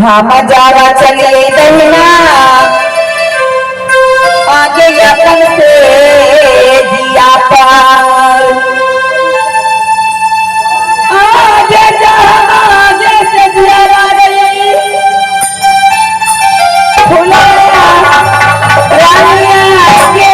हम जावा चलिए दहिना आगे अपन से जिया पार आगे आगे से जिया रही फुला रानिया के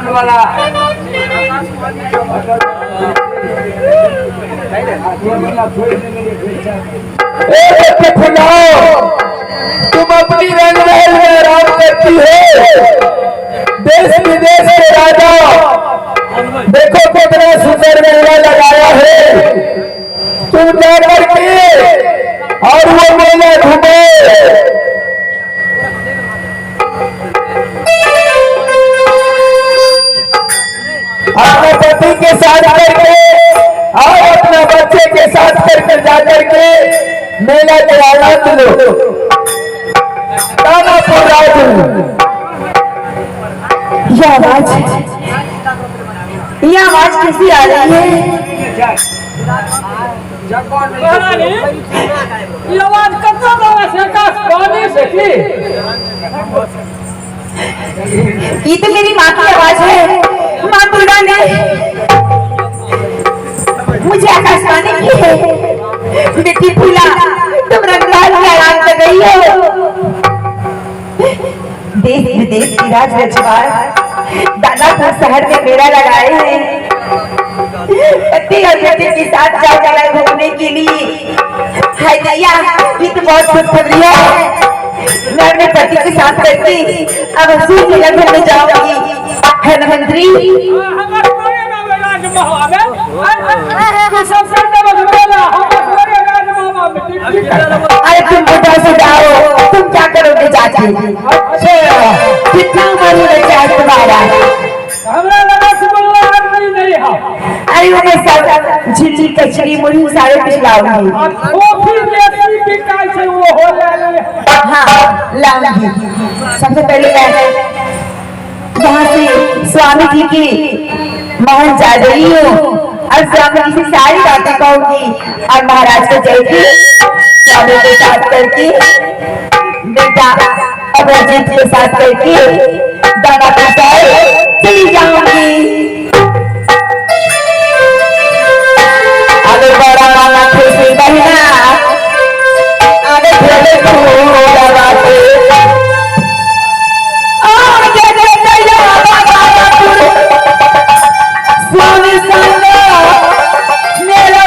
वाला तुम अपनी रंग महल में आराम करती हो। देश विदेश के राजा देखो कितना सुंदर मेला लगाया है। तुम जा करके और वो मेला घूमो। अपने पति के साथ करके और अपने बच्चे के साथ करके जाकर के मेला के आनंद लो। दानापुर राजू ये आवाज कैसी आ रही है? ये आवाज कब से की? ये तो मेरी माँ की आवाज है। माँ दुर्गा ने मुझे आकाशवाणी की है। बेटी फूला, तुम रंगलाल में आराम कर रही हो। देश विदेश की राज रजवार दानापुर शहर में मेला लगाए हैं। पति और बेटे के साथ जा चला घूमने के लिए। हाय दैया, ये तो बहुत खुशखबरी है। मैं अपने पति के साथ करके अब हसूर मेला घूमने जाऊंगी। है ना मंत्री? अरे तुम बुढ़ा से जाओ, तुम क्या करोगे जाके? कितना उम्र बच्चा है तुम्हारा? अरे वो मैं सब झिल्ली कचरी मुड़ी सारे कुछ लाऊंगी। हाँ लाऊंगी। सबसे पहले मैं यहाँ से स्वामी जी की महल जा रही हूँ और स्वामी जी से सारी बातें कहूंगी और महाराज को जय की स्वामी के साथ करके बेटा और रंजीत के साथ करके दानापुर शहर चली जाऊंगी। अरे बड़ा मामा खुशी बहना, अरे खेले फूल बाते स्वामी संग मेरा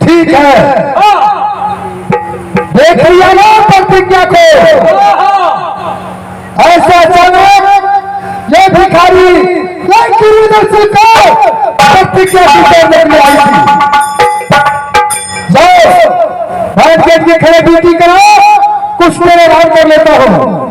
ठीक है, देख लिया ना प्रतिज्ञा को। ऐसा अचानक ये भिखारी गिरिदर्शी को प्रतिज्ञा की तोड़ने में आई थी। जाओ बैठ के खड़े ड्यूटी करो कुछ देर आराम कर लेता हूँ।